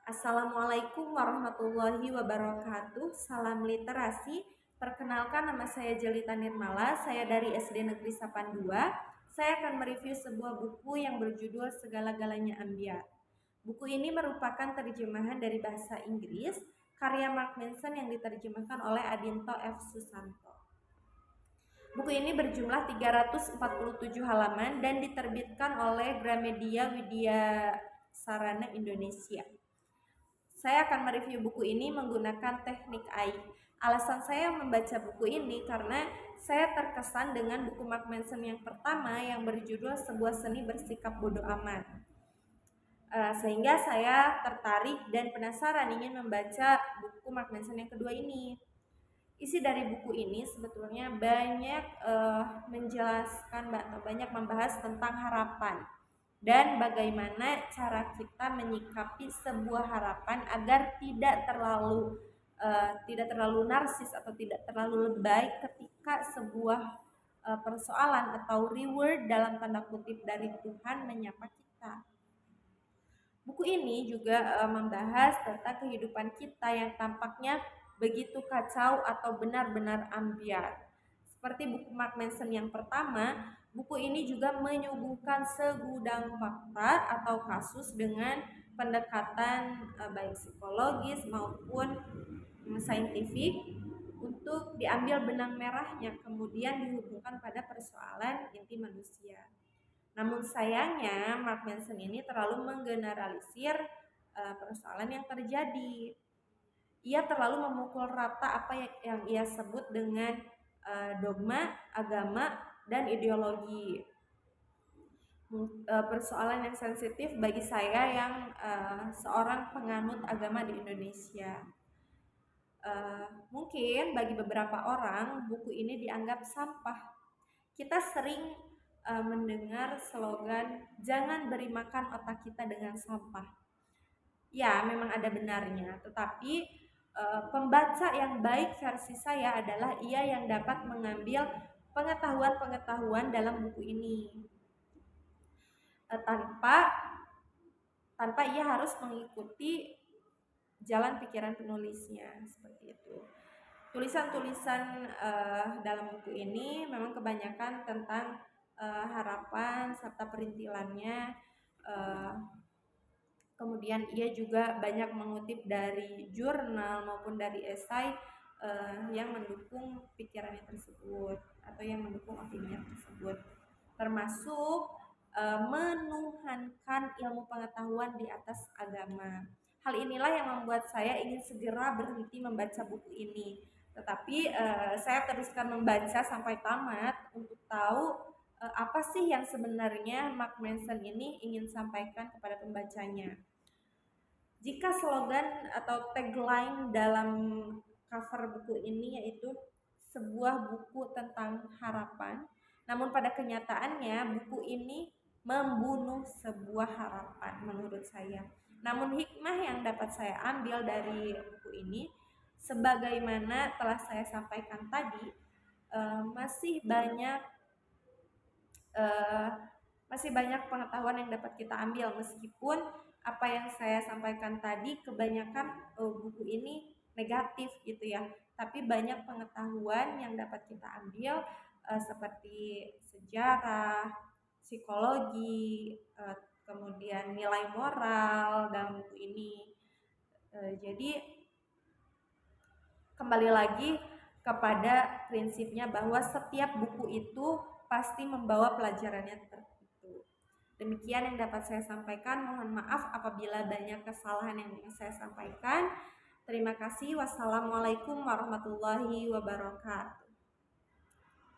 Assalamualaikum warahmatullahi wabarakatuh. Salam literasi. Perkenalkan, nama saya Jelita Nirmala. Saya dari SD Negeri Sapan 2. Saya akan mereview sebuah buku yang berjudul Segala-galanya Ambyar. Buku ini merupakan terjemahan dari bahasa Inggris karya Mark Manson yang diterjemahkan oleh Adinto F. Susanto. Buku ini berjumlah 347 halaman dan diterbitkan oleh Gramedia Widya Sarana Indonesia. Saya akan mereview buku ini menggunakan teknik AI. Alasan saya membaca buku ini karena saya terkesan dengan buku Mark Manson yang pertama yang berjudul Sebuah Seni Bersikap Bodoh Amat. Sehingga saya tertarik dan penasaran ingin membaca buku Mark Manson yang kedua ini. Isi dari buku ini sebetulnya banyak menjelaskan atau banyak membahas tentang harapan dan bagaimana cara kita menyikapi sebuah harapan agar tidak terlalu narsis atau tidak terlalu lebay ketika sebuah persoalan atau reward dalam tanda kutip dari Tuhan menyapa kita. Buku ini juga membahas tentang kehidupan kita yang tampaknya begitu kacau atau benar-benar ambyar. Seperti buku Mark Manson yang pertama, buku ini juga menyuguhkan segudang fakta atau kasus dengan pendekatan baik psikologis maupun saintifik untuk diambil benang merahnya kemudian dihubungkan pada persoalan inti manusia. Namun sayangnya Mark Manson ini terlalu menggeneralisir persoalan yang terjadi. Ia terlalu memukul rata apa yang ia sebut dengan dogma, agama, dan ideologi. Persoalan yang sensitif bagi saya yang seorang penganut agama di Indonesia. Mungkin bagi beberapa orang buku ini dianggap sampah. Kita sering mendengar slogan jangan beri makan otak kita dengan sampah. Ya, memang ada benarnya, tetapi pembaca yang baik versi saya adalah ia yang dapat mengambil pengetahuan-pengetahuan dalam buku ini tanpa ia harus mengikuti jalan pikiran penulisnya, seperti itu. Tulisan-tulisan dalam buku ini memang kebanyakan tentang harapan serta perintilannya. Kemudian ia juga banyak mengutip dari jurnal maupun dari esai yang mendukung pikirannya tersebut atau yang mendukung opini tersebut, termasuk menuhankan ilmu pengetahuan di atas agama. Hal inilah yang membuat saya ingin segera berhenti membaca buku ini. Tetapi saya teruskan membaca sampai tamat untuk tahu apa sih yang sebenarnya Mark Manson ini ingin sampaikan kepada pembacanya. Jika slogan atau tagline dalam cover buku ini yaitu sebuah buku tentang harapan, namun pada kenyataannya buku ini membunuh sebuah harapan menurut saya. Namun hikmah yang dapat saya ambil dari buku ini, sebagaimana telah saya sampaikan tadi, masih banyak pengetahuan yang dapat kita ambil, meskipun apa yang saya sampaikan tadi kebanyakan buku ini negatif gitu ya, tapi banyak pengetahuan yang dapat kita ambil seperti sejarah, psikologi, kemudian nilai moral dalam buku ini. Jadi kembali lagi kepada prinsipnya bahwa setiap buku itu pasti membawa pelajarannya tertentu. Demikian yang dapat saya sampaikan. Mohon maaf apabila banyak kesalahan yang saya sampaikan. Terima kasih. Wassalamualaikum warahmatullahi wabarakatuh.